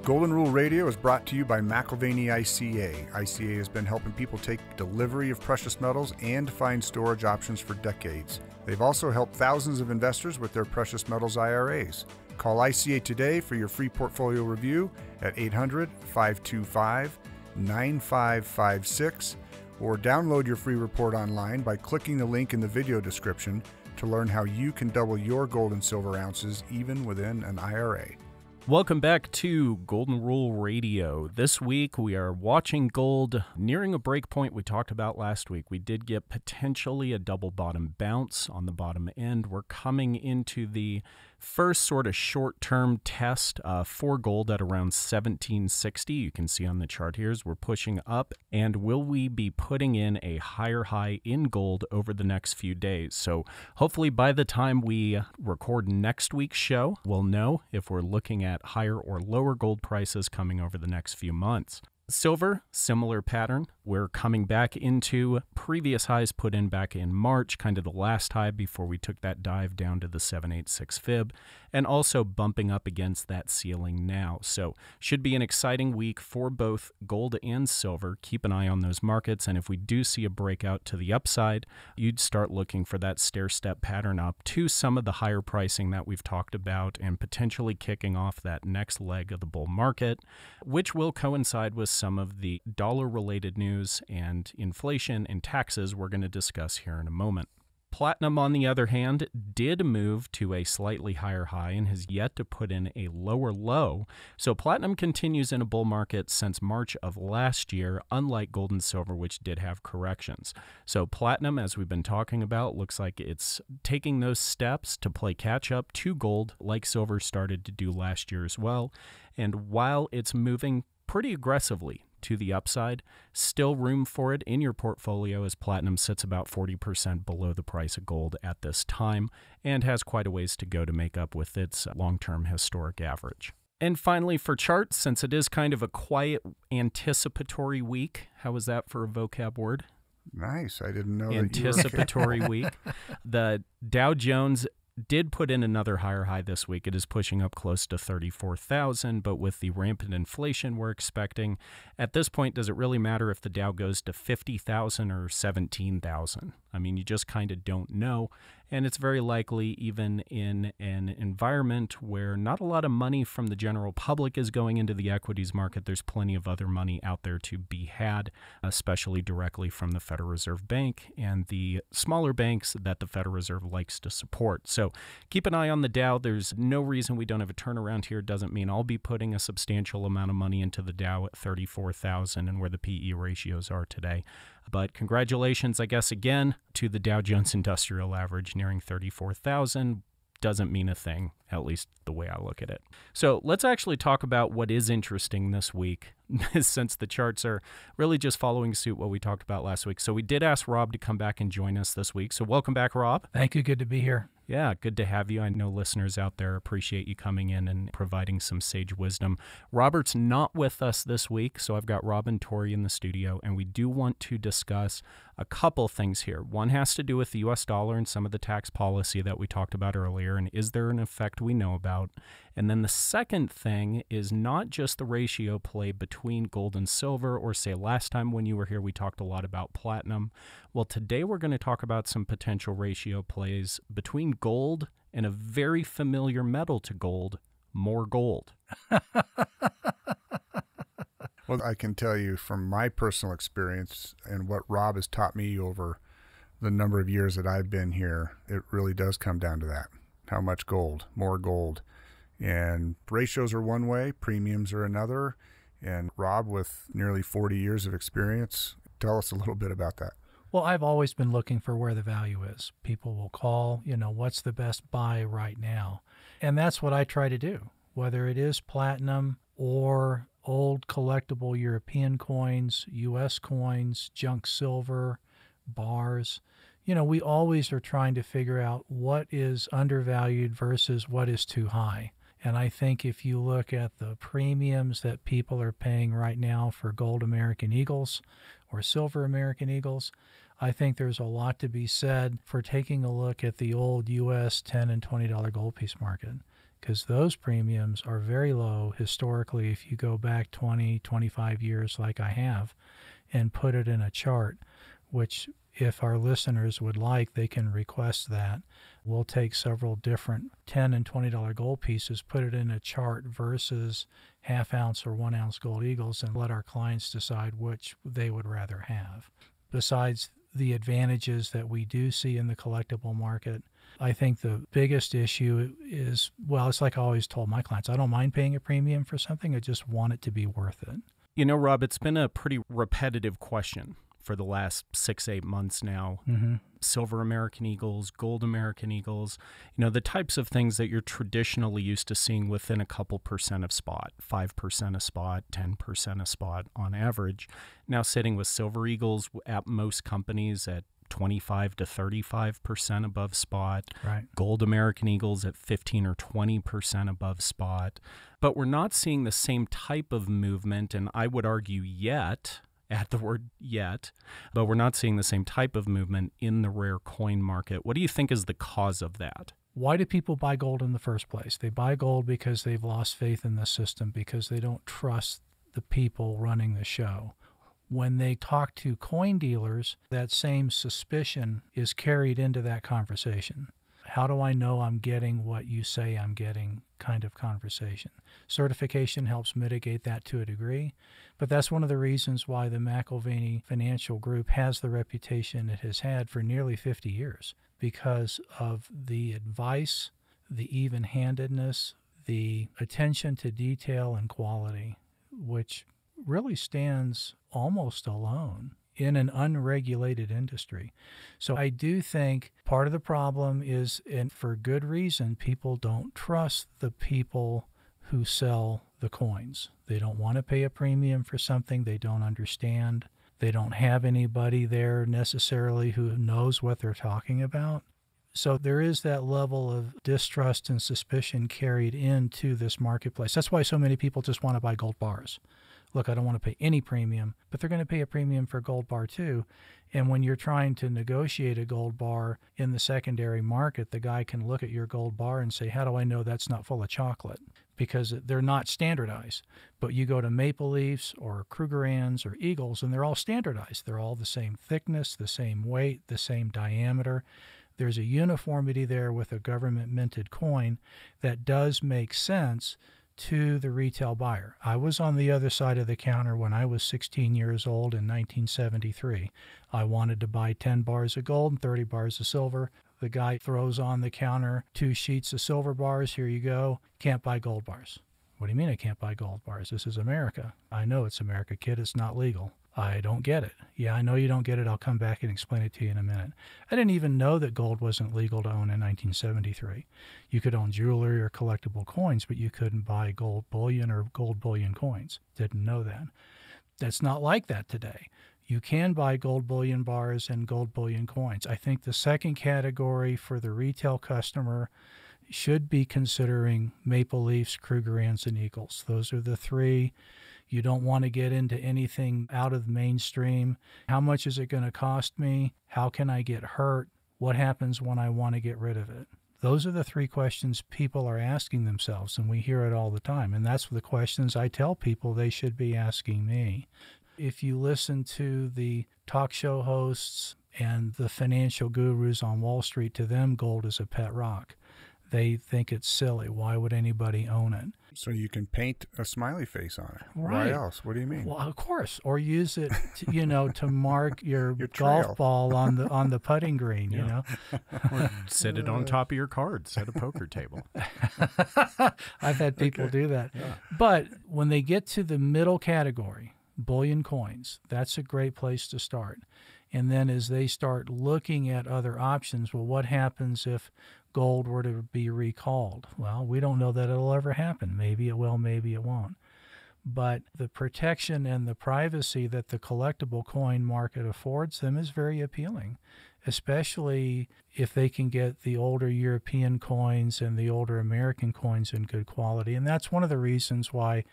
Golden Rule Radio is brought to you by McIlvaney ICA. ICA has been helping people take delivery of precious metals and find storage options for decades. They've also helped thousands of investors with their precious metals IRAs. Call ICA today for your free portfolio review at 800-525-9556 or download your free report online by clicking the link in the video description to learn how you can double your gold and silver ounces even within an IRA. Welcome back to Golden Rule Radio. This week we are watching gold nearing a break point we talked about last week. We did get potentially a double bottom bounce on the bottom end. We're coming into the first sort of short-term test for gold at around 1760. You can see on the chart here as we're pushing up. And will we be putting in a higher high in gold over the next few days? So hopefully by the time we record next week's show, we'll know if we're looking at higher or lower gold prices coming over the next few months. Silver, similar pattern. We're coming back into previous highs put in back in March, kind of the last high before we took that dive down to the 786 fib, and also bumping up against that ceiling now. So should be an exciting week for both gold and silver. Keep an eye on those markets, and if we do see a breakout to the upside, you'd start looking for that stair-step pattern up to some of the higher pricing that we've talked about and potentially kicking off that next leg of the bull market, which will coincide with some of the dollar-related news and inflation and taxes we're going to discuss here in a moment. Platinum, on the other hand, did move to a slightly higher high and has yet to put in a lower low. So platinum continues in a bull market since March of last year, unlike gold and silver, which did have corrections. So platinum, as we've been talking about, looks like it's taking those steps to play catch up to gold, like silver started to do last year as well. And while it's moving pretty aggressively to the upside, still room for it in your portfolio as platinum sits about 40% below the price of gold at this time and has quite a ways to go to make up with its long-term historic average. And finally, for charts, since it is kind of a quiet anticipatory week, how was that for a vocab word? Nice. I didn't know anticipatory week. The Dow Jones did put in another higher high this week. It is pushing up close to 34,000, but with the rampant inflation we're expecting, at this point, does it really matter if the Dow goes to 50,000 or 17,000? I mean, you just kind of don't know, and it's very likely even in an environment where not a lot of money from the general public is going into the equities market, there's plenty of other money out there to be had, especially directly from the Federal Reserve Bank and the smaller banks that the Federal Reserve likes to support. So keep an eye on the Dow. There's no reason we don't have a turnaround here. Doesn't mean I'll be putting a substantial amount of money into the Dow at 34,000 and where the PE ratios are today. But congratulations, I guess, again, to the Dow Jones Industrial Average nearing 34,000. Doesn't mean a thing, at least the way I look at it. So let's actually talk about what is interesting this week, since the charts are really just following suit what we talked about last week. So we did ask Rob to come back and join us this week. So welcome back, Rob. Thank you. Good to be here. Yeah, good to have you. I know listeners out there appreciate you coming in and providing some sage wisdom. Robert's not with us this week, so I've got Rob and Tori in the studio, and we do want to discuss a couple things here. One has to do with the U.S. dollar and some of the tax policy that we talked about earlier, and is there an effect we know about? And then the second thing is not just the ratio play between gold and silver, or say last time when you were here we talked a lot about platinum. Well, today we're going to talk about some potential ratio plays between gold and a very familiar metal to gold, more gold. Well, I can tell you from my personal experience and what Rob has taught me over the number of years that I've been here, it really does come down to that. How much gold, more gold. And ratios are one way, premiums are another. And Rob, with nearly 40 years of experience, tell us a little bit about that. Well, I've always been looking for where the value is. People will call, what's the best buy right now? And that's what I try to do, whether it is platinum or old collectible European coins, U.S. coins, junk silver, bars. We always are trying to figure out what is undervalued versus what is too high. And I think if you look at the premiums that people are paying right now for gold American Eagles or silver American Eagles, I think there's a lot to be said for taking a look at the old U.S. $10 and $20 gold piece market. because those premiums are very low historically if you go back 20, 25 years like I have and put it in a chart, which if our listeners would like, they can request that. We'll take several different $10 and $20 gold pieces, put it in a chart versus half-ounce or one-ounce gold eagles, and let our clients decide which they would rather have. Besides the advantages that we do see in the collectible market, I think the biggest issue is, well, it's like I always told my clients, I don't mind paying a premium for something, I just want it to be worth it. You know, Rob, it's been a pretty repetitive question for the last 6-8 months now. Mm-hmm. Silver American Eagles, gold American Eagles, the types of things that you're traditionally used to seeing within a couple percent of spot, 5% a spot, 10% a spot on average. Now sitting with Silver Eagles at most companies at 25 to 35% above spot. Right. Gold American Eagles at 15 or 20% above spot. But we're not seeing the same type of movement, and I would argue yet, add the word yet, but we're not seeing the same type of movement in the rare coin market. What do you think is the cause of that? Why do people buy gold in the first place? They buy gold because they've lost faith in the system, because they don't trust the people running the show. When they talk to coin dealers, that same suspicion is carried into that conversation. How do I know I'm getting what you say I'm getting kind of conversation? Certification helps mitigate that to a degree, but that's one of the reasons why the McIlvaney Financial Group has the reputation it has had for nearly 50 years, because of the advice, the even-handedness, the attention to detail and quality, which really stands almost alone in an unregulated industry. So I do think part of the problem is, and for good reason, people don't trust the people who sell the coins. They don't want to pay a premium for something they don't understand. They don't have anybody there necessarily who knows what they're talking about. So there is that level of distrust and suspicion carried into this marketplace. That's why so many people just want to buy gold bars. Look, I don't want to pay any premium, but they're going to pay a premium for a gold bar too. And when you're trying to negotiate a gold bar in the secondary market, the guy can look at your gold bar and say, how do I know that's not full of chocolate? Because they're not standardized. But you go to Maple Leafs or Krugerrands or Eagles, and they're all standardized. They're all the same thickness, the same weight, the same diameter. There's a uniformity there with a government minted coin that does make sense to the retail buyer. I was on the other side of the counter when I was 16 years old in 1973. I wanted to buy 10 bars of gold and 30 bars of silver. The guy throws on the counter 2 sheets of silver bars. Here you go. Can't buy gold bars. What do you mean I can't buy gold bars? This is America. I know it's America, kid. It's not legal. I don't get it. Yeah, I know you don't get it. I'll come back and explain it to you in a minute. I didn't even know that gold wasn't legal to own in 1973. You could own jewelry or collectible coins, but you couldn't buy gold bullion or gold bullion coins. Didn't know that. That's not like that today. You can buy gold bullion bars and gold bullion coins. I think the second category for the retail customer should be considering Maple Leafs, Krugerrands, and Eagles. Those are the three. You don't want to get into anything out of the mainstream. How much is it going to cost me? How can I get hurt? What happens when I want to get rid of it? Those are the 3 questions people are asking themselves, and we hear it all the time. And that's the questions I tell people they should be asking me. If you listen to the talk show hosts and the financial gurus on Wall Street, to them, gold is a pet rock. They think it's silly. Why would anybody own it? So you can paint a smiley face on it. Right. Why else? What do you mean? Well, of course. Or use it, to mark your trail. golf ball on the putting green, you know. Or set it on top of your cards at a poker table. I've had people do that. Yeah. But when they get to the middle category, bullion coins, that's a great place to start. And then as they start looking at other options, well, what happens if gold were to be recalled? Well, we don't know that it'll ever happen. Maybe it will, maybe it won't. But the protection and the privacy that the collectible coin market affords them is very appealing, especially if they can get the older European coins and the older American coins in good quality. And that's one of the reasons why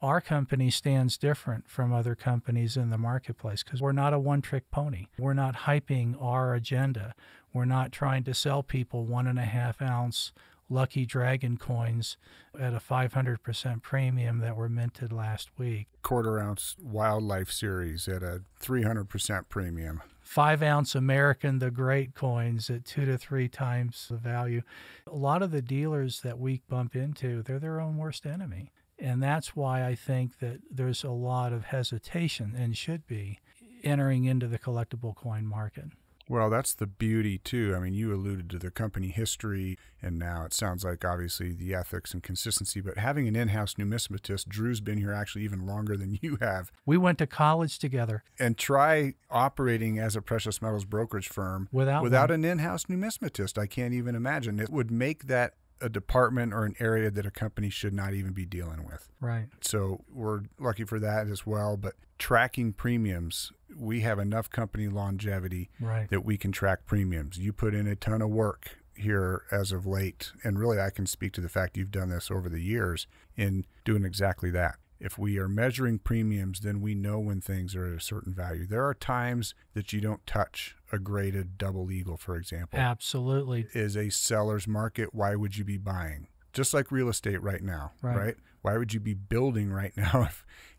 our company stands different from other companies in the marketplace, because we're not a one-trick pony. We're not hyping our agenda. We're not trying to sell people 1.5 ounce Lucky Dragon coins at a 500% premium that were minted last week. Quarter-ounce Wildlife Series at a 300% premium. 5-ounce American the Great coins at 2 to 3 times the value. A lot of the dealers that we bump into, they're their own worst enemy. And that's why I think that there's a lot of hesitation, and should be, entering into the collectible coin market. Well, that's the beauty, too. I mean, you alluded to the company history, and now it sounds like, obviously, the ethics and consistency. But having an in-house numismatist, Drew's been here actually even longer than you have. We went to college together. And try operating as a precious metals brokerage firm without an in-house numismatist. I can't even imagine. It would make that a department or an area that a company should not even be dealing with. Right. So we're lucky for that as well. But tracking premiums, we have enough company longevity that we can track premiums. You put in a ton of work here as of late, and really I can speak to the fact you've done this over the years in doing exactly that. If we are measuring premiums, then we know when things are at a certain value. There are times that you don't touch a graded double eagle, for example. Absolutely. Is a seller's market. Why would you be buying? Just like real estate right now, right? Why would you be building right now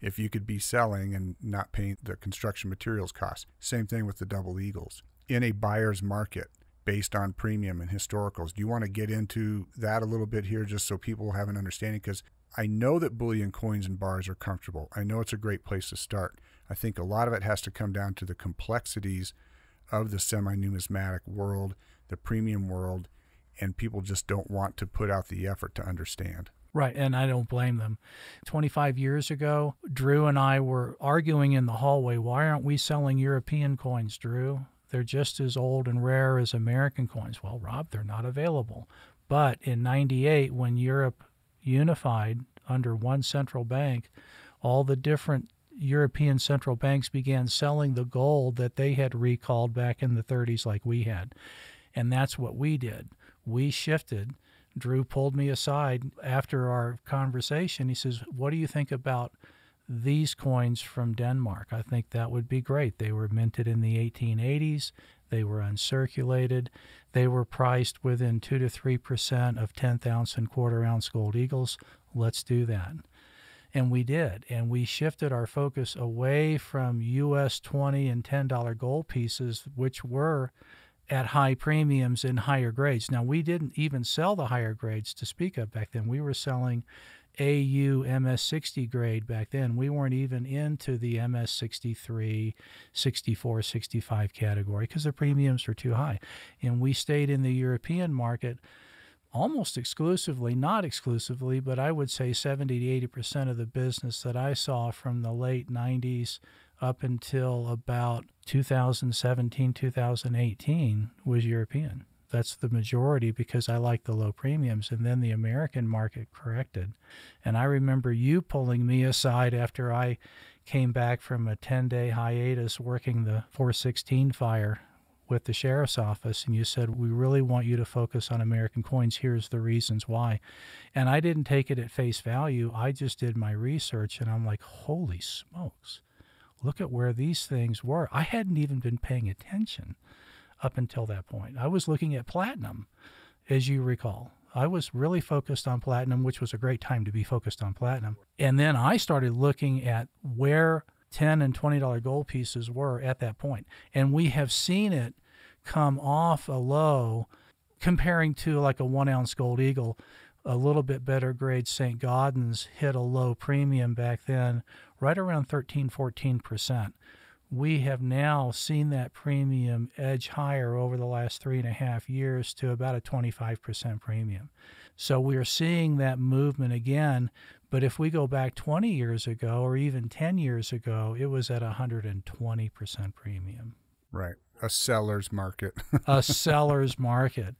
if you could be selling and not paying the construction materials costs? Same thing with the double eagles. In a buyer's market based on premium and historicals, do you want to get into that a little bit here just so people have an understanding? Because I know that bullion coins and bars are comfortable. I know it's a great place to start. I think a lot of it has to come down to the complexities of the semi-numismatic world, the premium world, and people just don't want to put out the effort to understand. Right, and I don't blame them. 25 years ago, Drew and I were arguing in the hallway, why aren't we selling European coins, Drew? They're just as old and rare as American coins. Well, Rob, they're not available. But in 98, when Europe unified under one central bank, all the different European central banks began selling the gold that they had recalled back in the 30s like we had. And that's what we did. We shifted. Drew pulled me aside after our conversation. He says, what do you think about these coins from Denmark? I think that would be great. They were minted in the 1880s. They were uncirculated. They were priced within 2 to 3% of 10th ounce and quarter-ounce gold eagles. Let's do that. And we did. And we shifted our focus away from US $20 and $10 gold pieces, which were at high premiums in higher grades. Now, we didn't even sell the higher grades to speak of back then. We were selling AU MS60 grade back then. We weren't even into the MS63, 64, 65 category because the premiums were too high. And we stayed in the European market almost exclusively, not exclusively, but I would say 70 to 80% of the business that I saw from the late 90s up until about 2017, 2018 was European. That's the majority because I like the low premiums. And then the American market corrected. And I remember you pulling me aside after I came back from a 10-day hiatus working the 416 fire with the sheriff's office, and you said, we really want you to focus on American coins. Here's the reasons why. And I didn't take it at face value. I just did my research, and I'm like, holy smokes, look at where these things were. I hadn't even been paying attention up until that point. I was looking at platinum, as you recall. I was really focused on platinum, which was a great time to be focused on platinum. And then I started looking at where $10 and $20 gold pieces were at that point. And we have seen it come off a low comparing to like a 1 ounce gold eagle. A little bit better grade St. Gaudens hit a low premium back then, right around 13, 14%. We have now seen that premium edge higher over the last 3.5 years to about a 25% premium. So we are seeing that movement again. But if we go back 20 years ago or even 10 years ago, it was at 120% premium. Right. A seller's market. A seller's market.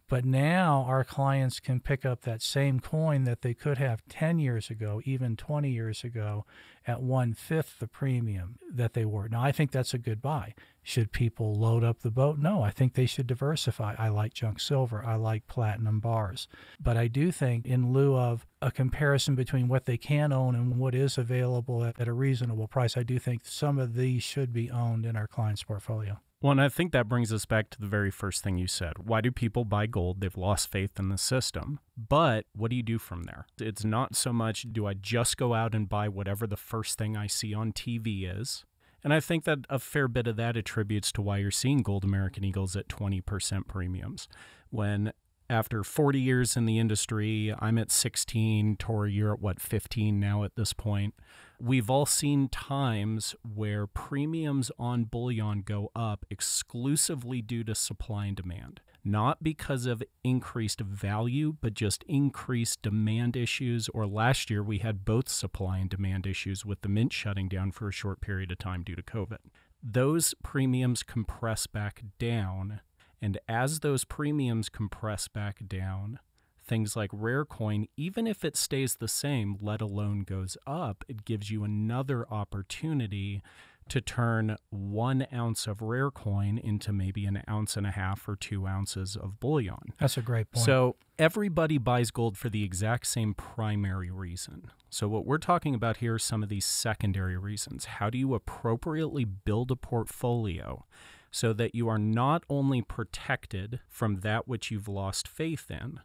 But now our clients can pick up that same coin that they could have 10 years ago, even 20 years ago, at 1/5 the premium that they were. Now, I think that's a good buy. Should people load up the boat? No, I think they should diversify. I like junk silver. I like platinum bars. But I do think in lieu of a comparison between what they can own and what is available at a reasonable price, I do think some of these should be owned in our client's portfolio. Well, and I think that brings us back to the very first thing you said. Why do people buy gold? They've lost faith in the system. But what do you do from there? It's not so much, do I just go out and buy whatever the first thing I see on TV is? And I think that a fair bit of that attributes to why you're seeing gold American Eagles at 20% premiums. When after 40 years in the industry, I'm at 16, Tori, you're at 15 now at this point. We've all seen times where premiums on bullion go up exclusively due to supply and demand. Not because of increased value, but just increased demand issues. Or last year, we had both supply and demand issues with the mint shutting down for a short period of time due to COVID. Those premiums compress back down. And as those premiums compress back down, things like Rarecoin, even if it stays the same, let alone goes up, it gives you another opportunity to turn 1 ounce of Rarecoin into maybe 1.5 ounces or 2 ounces of bullion. That's a great point. So everybody buys gold for the exact same primary reason. So what we're talking about here are some of these secondary reasons. How do you appropriately build a portfolio so that you are not only protected from that which you've lost faith in,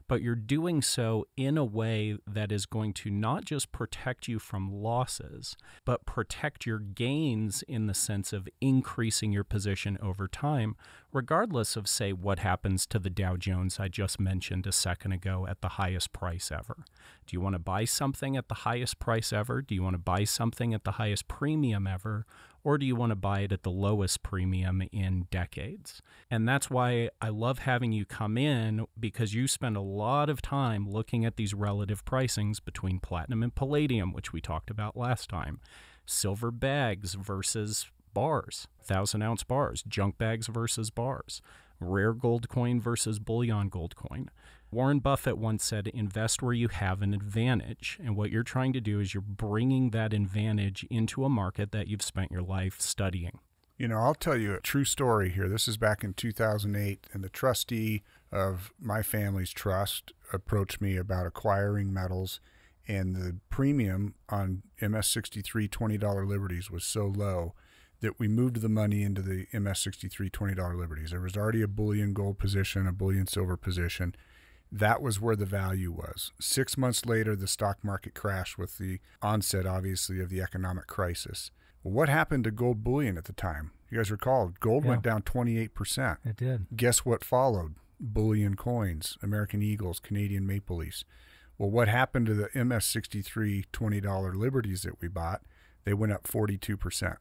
but you're doing so in a way that is going to not just protect you from losses, but protect your gains in the sense of increasing your position over time, regardless of, say, what happens to the Dow Jones I just mentioned a second ago at the highest price ever. Do you want to buy something at the highest price ever? Do you want to buy something at the highest premium ever? Or do you want to buy it at the lowest premium in decades? And that's why I love having you come in, because you spend a lot of time looking at these relative pricings between platinum and palladium, which we talked about last time, silver bags versus bars, 1,000-ounce bars, junk bags versus bars, rare gold coin versus bullion gold coin. Warren Buffett once said, invest where you have an advantage. And what you're trying to do is you're bringing that advantage into a market that you've spent your life studying. You know, I'll tell you a true story here. This is back in 2008, and the trustee of my family's trust approached me about acquiring metals, and the premium on MS63 $20 Liberties was so low that we moved the money into the MS63 $20 Liberties. There was already a bullion gold position, a bullion silver position. That was where the value was. 6 months later, the stock market crashed with the onset, obviously, of the economic crisis. Well, what happened to gold bullion at the time? You guys recall, gold went down 28%. It did. Guess what followed? Bullion coins, American Eagles, Canadian Maple Leafs. Well, what happened to the MS63 $20 Liberties that we bought? They went up 42%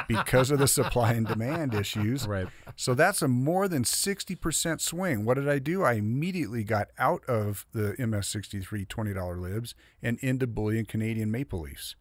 because of the supply and demand issues. Right. So that's a more than 60% swing. What did I do? I immediately got out of the MS63 $20 libs and into bullion Canadian Maple Leafs.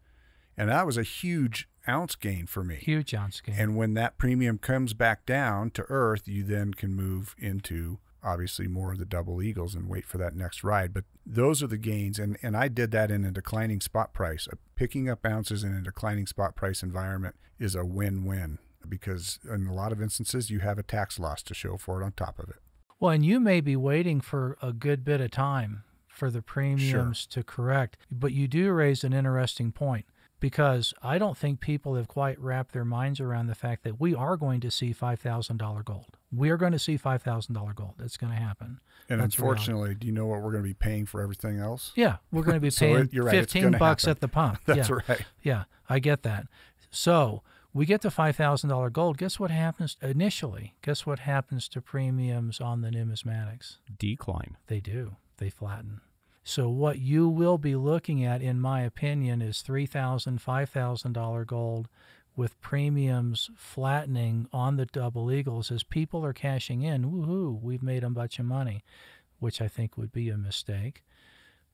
And that was a huge ounce gain for me. Huge ounce gain. And when that premium comes back down to earth, you then can move into obviously more of the double eagles and wait for that next ride. But those are the gains. And I did that in a declining spot price. Picking up ounces in a declining spot price environment is a win-win, because in a lot of instances, you have a tax loss to show for it on top of it. Well, and you may be waiting for a good bit of time for the premiums to correct, but you do raise an interesting point, because I don't think people have quite wrapped their minds around the fact that we are going to see $5,000 gold. We are going to see $5,000 gold. It's going to happen. And That's unfortunately, reality. do you know what we're going to be paying for everything else? Yeah, we're going to be So paying you're right, it's $15 gonna happen. at the pump. That's yeah. right. Yeah, I get that. So we get to $5,000 gold. Guess what happens initially? Guess what happens to premiums on the numismatics? Decline. They do. They flatten. So what you will be looking at, in my opinion, is $3,000, $5,000 gold with premiums flattening on the double eagles as people are cashing in. Woohoo, we've made a bunch of money, which I think would be a mistake.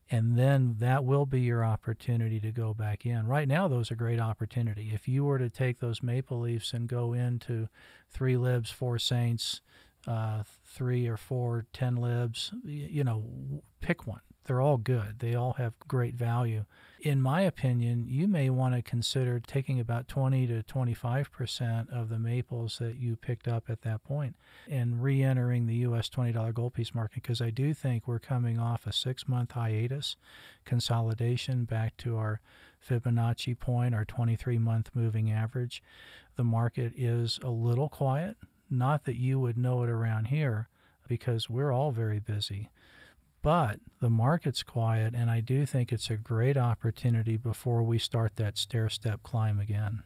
And then that will be your opportunity to go back in. Right now, those are a great opportunity. If you were to take those Maple Leafs and go into 3 libs, 4 Saints, 3 or 4 10 libs, you know, pick one. They're all good. They all have great value. In my opinion, you may want to consider taking about 20 to 25% of the maples that you picked up at that point and re-entering the U.S. $20 gold piece market, because I do think we're coming off a 6-month hiatus, consolidation back to our Fibonacci point, our 23-month moving average. The market is a little quiet. Not that you would know it around here, because we're all very busy. But the market's quiet, and I do think it's a great opportunity before we start that stair-step climb again.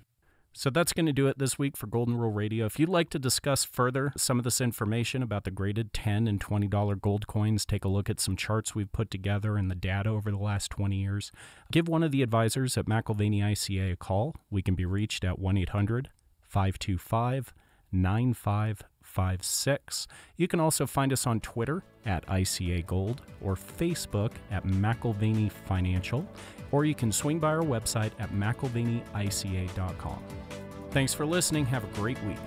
So that's going to do it this week for Golden Rule Radio. If you'd like to discuss further some of this information about the graded $10 and $20 gold coins, take a look at some charts we've put together and the data over the last 20 years, give one of the advisors at McIlvaney ICA a call. We can be reached at 1-800-525-9556. You can also find us on Twitter at ICA Gold or Facebook at McIlvaney Financial, or you can swing by our website at McIlvaneyICA.com. Thanks for listening. Have a great week.